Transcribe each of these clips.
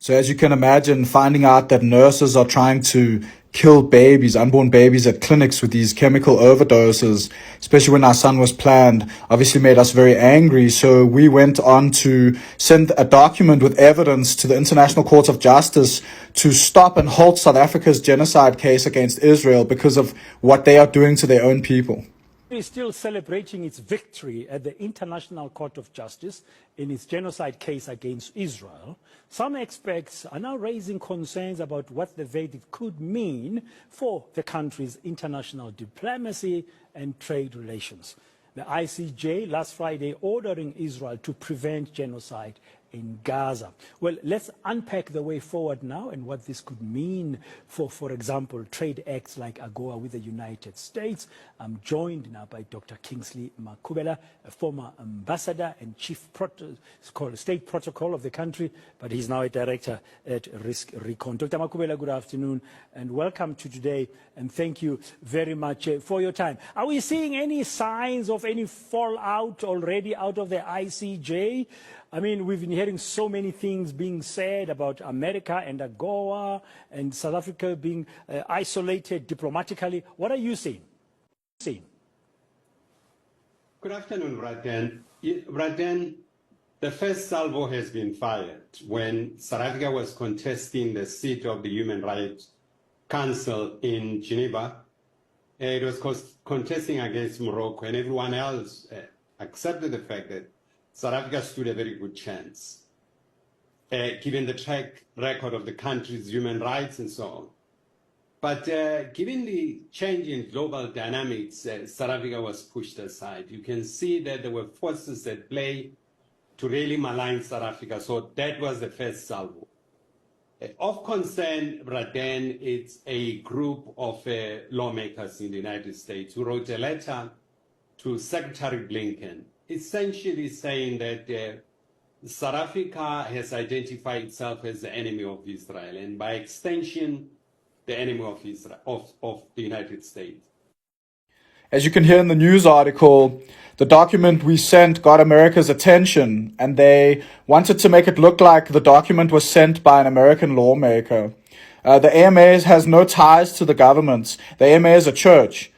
So as you can imagine, finding out that nurses are trying to kill babies, unborn babies at clinics with these chemical overdoses, especially when our son was planned, obviously made us very angry. So we went on to send a document with evidence to the International Court of Justice to stop and halt South Africa's genocide case against Israel because of what they are doing to their own people. Is still celebrating its victory at the International Court of Justice in its genocide case against Israel. Some experts are now raising concerns about what the verdict could mean for the country's international diplomacy and trade relations. The ICJ last Friday ordering Israel to prevent genocide in Gaza. Well, let's unpack the way forward now and what this could mean for example, trade acts like AGOA with the United States. I'm joined now by Dr. Kingsley Makubela, a former ambassador and chief state protocol of the country, but he's now a director at Risk Recon. Dr. Makubela, good afternoon and welcome to today, and thank you very much for your time. Are we seeing any signs of any fallout already out of the ICJ? I mean, we've been hearing so many things being said about America and AGOA and South Africa being isolated diplomatically. What are you seeing? Good afternoon, Raden. Raden, the first salvo has been fired when South Africa was contesting the seat of the Human Rights Council in Geneva. It was contesting against Morocco, and everyone else accepted the fact that South Africa stood a very good chance, given the track record of the country's human rights and so on. But given the change in global dynamics, South Africa was pushed aside. You can see that there were forces at play to really malign South Africa. So that was the first salvo. Of concern, Raden, it's a group of lawmakers in the United States who wrote a letter to Secretary Blinken, essentially saying that South Africa has identified itself as the enemy of Israel, and by extension, the enemy of Israel, of the United States. As you can hear in the news article, the document we sent got America's attention, and they wanted to make it look like the document was sent by an American lawmaker. The AMA has no ties to the government. The AMA is a church.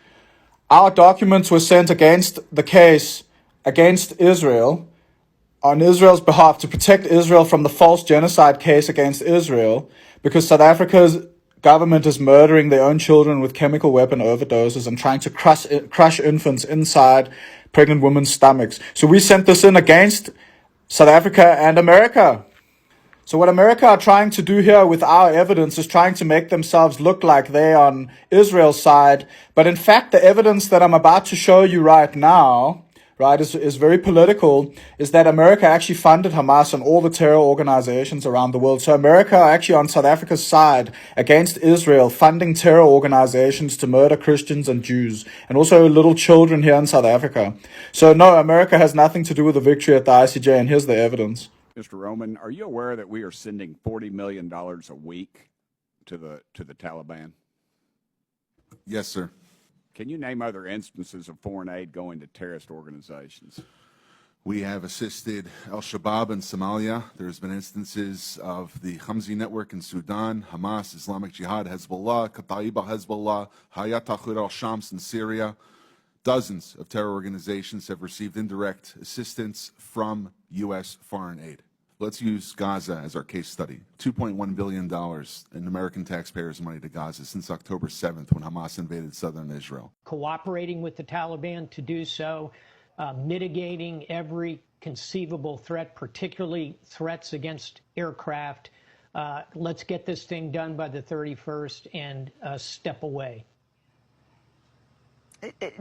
Our documents were sent against the case against Israel, on Israel's behalf, to protect Israel from the false genocide case against Israel, because South Africa's government is murdering their own children with chemical weapon overdoses and trying to crush infants inside pregnant women's stomachs. So we sent this in against South Africa and America. So what America are trying to do here with our evidence is trying to make themselves look like they're on Israel's side. But in fact, the evidence that I'm about to show you right now, right, is very political, is that America actually funded Hamas and all the terror organizations around the world. So America are actually on South Africa's side against Israel, funding terror organizations to murder Christians and Jews, and also little children here in South Africa. So no, America has nothing to do with the victory at the ICJ, and here's the evidence. Mr. Roman, are you aware that we are sending $40 million a week to the Taliban? Yes, sir. Can you name other instances of foreign aid going to terrorist organizations? We have assisted al-Shabaab in Somalia. There's been instances of the Khamsi network in Sudan, Hamas, Islamic Jihad, Hezbollah, Kataib al-Hezbollah, Hayat Tahrir al-Shams in Syria. Dozens of terror organizations have received indirect assistance from U.S. foreign aid. Let's use Gaza as our case study. $2.1 billion in American taxpayers' money to Gaza since October 7th when Hamas invaded southern Israel. Cooperating with the Taliban to do so, mitigating every conceivable threat, particularly threats against aircraft. Let's get this thing done by the 31st and step away.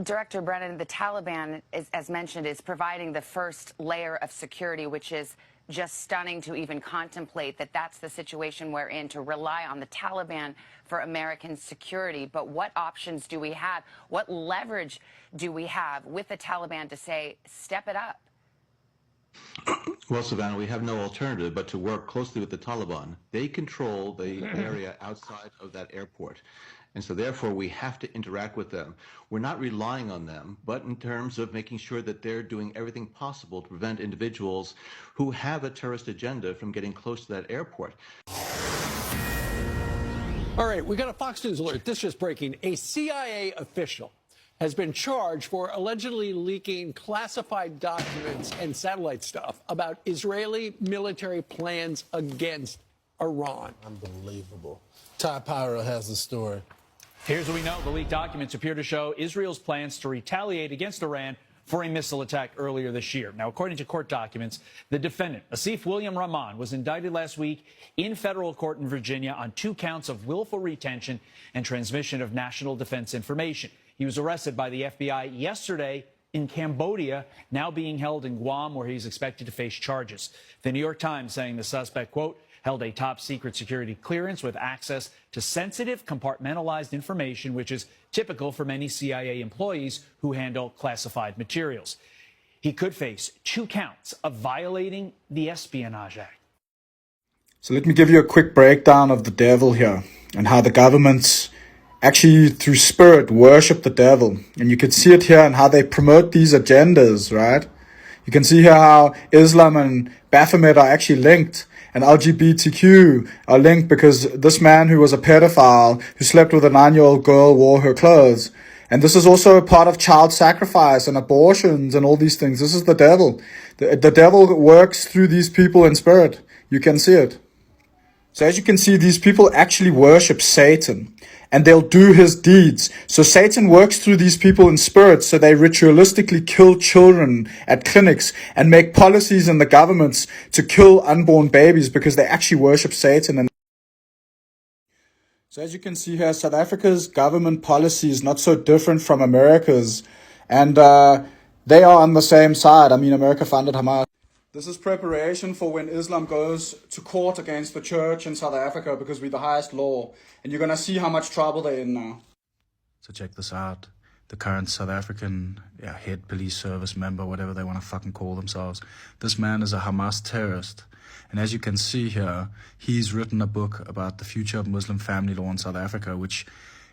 Director Brennan, the Taliban, as mentioned, is providing the first layer of security, which is just stunning to even contemplate that that's the situation we're in, to rely on the Taliban for American security. But what options do we have? What leverage do we have with the Taliban to say, step it up? Well, Savannah, we have no alternative but to work closely with the Taliban. They control the area outside of that airport. And so therefore we have to interact with them. We're not relying on them, but in terms of making sure that they're doing everything possible to prevent individuals who have a terrorist agenda from getting close to that airport. All right, we got a Fox News alert. This is breaking. A CIA official has been charged for allegedly leaking classified documents and satellite stuff about Israeli military plans against Iran. Unbelievable. Ty Pyro has the story. Here's what we know. The leaked documents appear to show Israel's plans to retaliate against Iran for a missile attack earlier this year. Now, according to court documents, the defendant, Asif William Rahman, was indicted last week in federal court in Virginia on 2 counts of willful retention and transmission of national defense information. He was arrested by the FBI yesterday in Cambodia, now being held in Guam, where he's expected to face charges. The New York Times saying the suspect, quote, held a top secret security clearance with access to sensitive compartmentalized information, which is typical for many CIA employees who handle classified materials. He could face 2 counts of violating the Espionage Act. So let me give you a quick breakdown of the devil here and how the governments actually through spirit worship the devil. And you can see it here and how they promote these agendas, right? You can see here how Islam and Baphomet are actually linked. And LGBTQ are linked because this man who was a pedophile, who slept with a 9-year-old girl, wore her clothes. And this is also a part of child sacrifice and abortions and all these things. This is the devil. The devil works through these people in spirit. You can see it. So as you can see, these people actually worship Satan and they'll do his deeds. So Satan works through these people in spirit. So they ritualistically kill children at clinics and make policies in the governments to kill unborn babies because they actually worship Satan. And so as you can see here, South Africa's government policy is not so different from America's. And they are on the same side. I mean, America funded Hamas. This is preparation for when Islam goes to court against the church in South Africa because we're the highest law. And you're going to see how much trouble they're in now. So check this out. The current South African head police service member, whatever they want to fucking call themselves. This man is a Hamas terrorist. And as you can see here, he's written a book about the future of Muslim family law in South Africa, which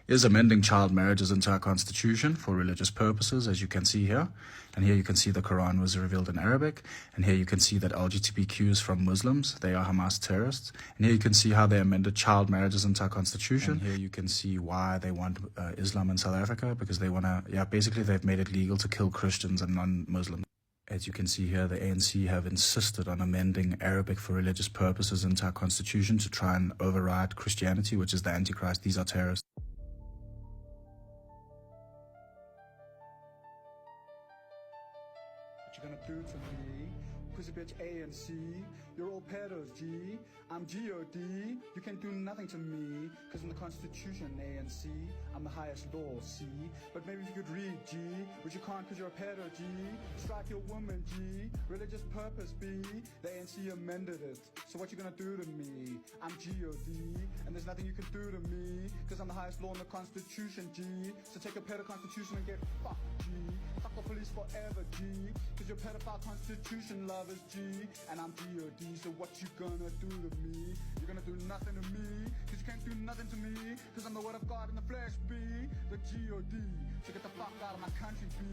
is amending child marriages into our constitution for religious purposes, as you can see here. And here you can see the Quran was revealed in Arabic. And here you can see that LGBTQs from Muslims, they are Hamas terrorists. And here you can see how they amended child marriages into our constitution. And here you can see why they want Islam in South Africa, because they want to, basically they've made it legal to kill Christians and non-Muslims. As you can see here, the ANC have insisted on amending Arabic for religious purposes into our constitution to try and override Christianity, which is the Antichrist. These are terrorists. What you gonna do to me? Pussy bitch A and C. You're all pedos, G. I'm G-O-D. You can't do nothing to me. Cause in the Constitution, A and C, I'm the highest law, C. But maybe if you could read, G. Which you can't cause you're a pedo, G. Strike your woman, G. Religious purpose, B. The ANC amended it. So what you gonna do to me? I'm G-O-D. And there's nothing you can do to me. Cause I'm the highest law in the Constitution, G. So take a pedo constitution and get fucked, G. Fuck the police forever, G. Cause your pedophile constitution lovers, G. And I'm G-O-D. So what you gonna do to me? You're gonna do nothing to me. Cause you can't do nothing to me. Cause I'm the word of God in the flesh, B. The G-O-D. So get the fuck out of my country, B.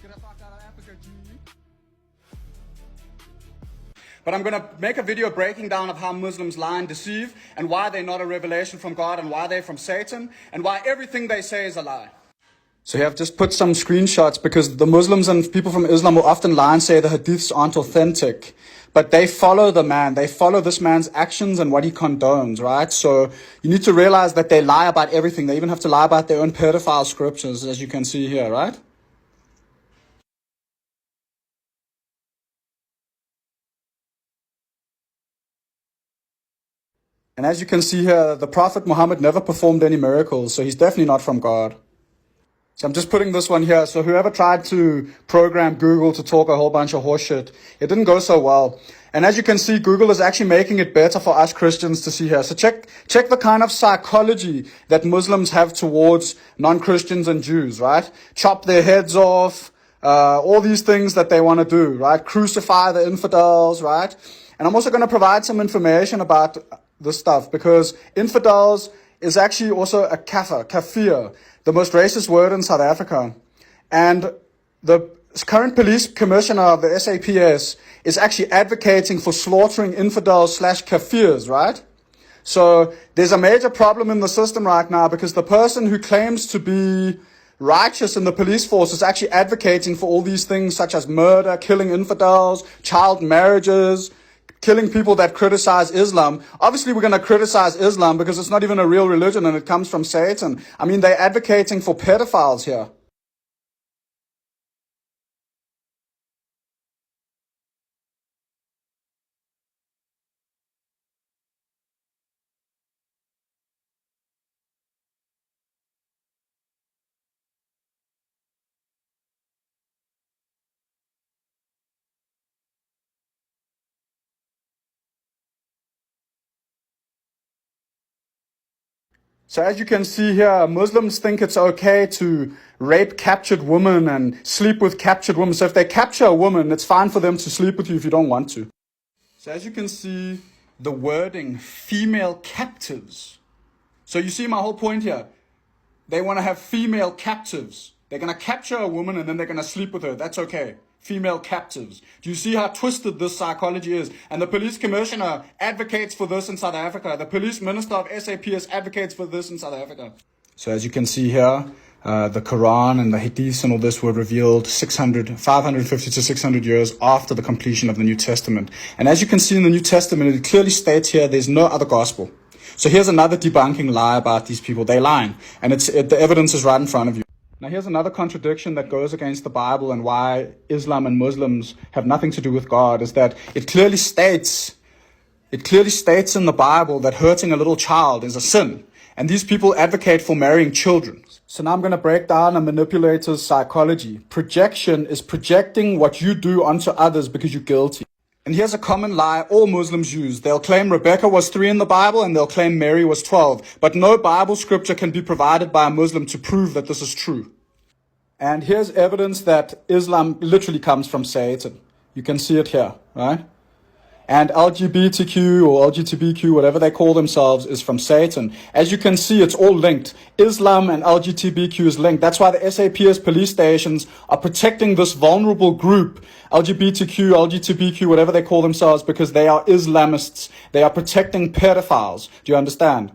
Get the fuck out of Africa, G. But I'm going to make a video breaking down of how Muslims lie and deceive and why they're not a revelation from God and why they're from Satan and why everything they say is a lie. So here I've just put some screenshots because the Muslims and people from Islam will often lie and say the hadiths aren't authentic. But they follow the man. They follow this man's actions and what he condones, right? So you need to realize that they lie about everything. They even have to lie about their own pedophile scriptures, as you can see here, right? And as you can see here, the Prophet Muhammad never performed any miracles, so he's definitely not from God. So I'm just putting this one here. So whoever tried to program Google to talk a whole bunch of horseshit, it didn't go so well. And as you can see, Google is actually making it better for us Christians to see here. So check the kind of psychology that Muslims have towards non-Christians and Jews, right? Chop their heads off, all these things that they want to do, right? Crucify the infidels, right? And I'm also going to provide some information about this stuff because infidels is actually also a kafir, the most racist word in South Africa. And the current police commissioner of the SAPS is actually advocating for slaughtering infidels / kafirs, right? So there's a major problem in the system right now because the person who claims to be righteous in the police force is actually advocating for all these things such as murder, killing infidels, child marriages, killing people that criticize Islam. Obviously, we're going to criticize Islam because it's not even a real religion and it comes from Satan. I mean, they're advocating for pedophiles here. So as you can see here, Muslims think it's okay to rape captured women and sleep with captured women. So if they capture a woman, it's fine for them to sleep with you if you don't want to. So as you can see, the wording, female captives. So you see my whole point here. They want to have female captives. They're going to capture a woman and then they're going to sleep with her. That's okay. Female captives. Do you see how twisted this psychology is? And the police commissioner advocates for this in South Africa. The police minister of SAPS advocates for this in South Africa. So as you can see here, the Quran and the Hadiths and all this were revealed 550 to 600 years after the completion of the New Testament. And as you can see in the New Testament, it clearly states here there's no other gospel. So here's another debunking lie about these people. They're lying. And the evidence is right in front of you. Now here's another contradiction that goes against the Bible and why Islam and Muslims have nothing to do with God is that it clearly states in the Bible that hurting a little child is a sin. And these people advocate for marrying children. So now I'm going to break down a manipulator's psychology. Projection is projecting what you do onto others because you're guilty. And here's a common lie all Muslims use. They'll claim Rebecca was 3 in the Bible and they'll claim Mary was 12. But no Bible scripture can be provided by a Muslim to prove that this is true. And here's evidence that Islam literally comes from Satan. You can see it here, right? And LGBTQ or LGBTQ, whatever they call themselves, is from Satan. As you can see, it's all linked. Islam and LGBTQ is linked. That's why the SAPS police stations are protecting this vulnerable group, LGBTQ, LGBTQ, whatever they call themselves, because they are Islamists. They are protecting pedophiles. Do you understand?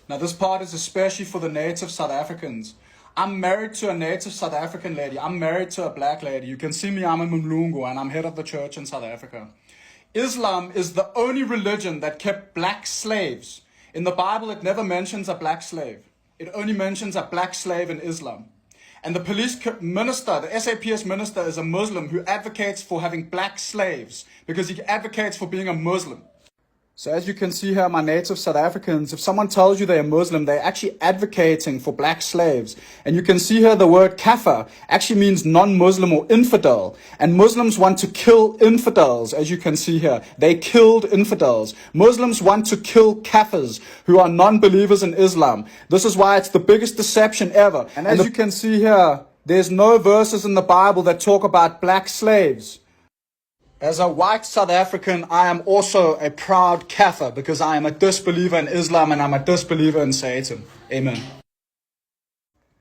Now, this part is especially for the native South Africans. I'm married to a native South African lady. I'm married to a black lady. You can see me, I'm a Mlungu, and I'm head of the church in South Africa. Islam is the only religion that kept black slaves. In the Bible, it never mentions a black slave. It only mentions a black slave in Islam. And the police minister, the SAPS minister, is a Muslim who advocates for having black slaves because he advocates for being a Muslim. So as you can see here, my native South Africans, if someone tells you they're Muslim, they're actually advocating for black slaves. And you can see here the word kafir actually means non-Muslim or infidel. And Muslims want to kill infidels, as you can see here. They killed infidels. Muslims want to kill kafirs, who are non-believers in Islam. This is why it's the biggest deception ever. And as you can see here, there's no verses in the Bible that talk about black slaves. As a white South African, I am also a proud kafir because I am a disbeliever in Islam and I'm a disbeliever in Satan. Amen.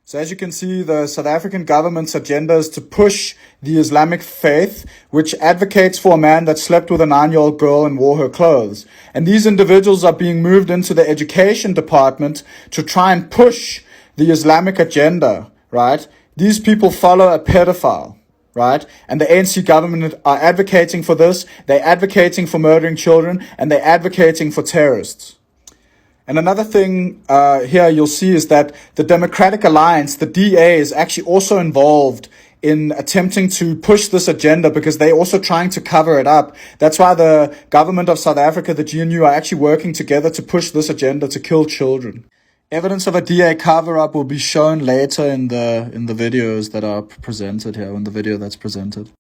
So as you can see, the South African government's agenda is to push the Islamic faith, which advocates for a man that slept with a 9-year-old girl and wore her clothes. And these individuals are being moved into the education department to try and push the Islamic agenda, right? These people follow a pedophile. Right? And the ANC government are advocating for this. They're advocating for murdering children and they're advocating for terrorists. And another thing here you'll see is that the Democratic Alliance, the DA, is actually also involved in attempting to push this agenda because they're also trying to cover it up. That's why the government of South Africa, the GNU, are actually working together to push this agenda to kill children. Evidence of a DA cover-up will be shown later in the videos that are presented here, in the video that's presented.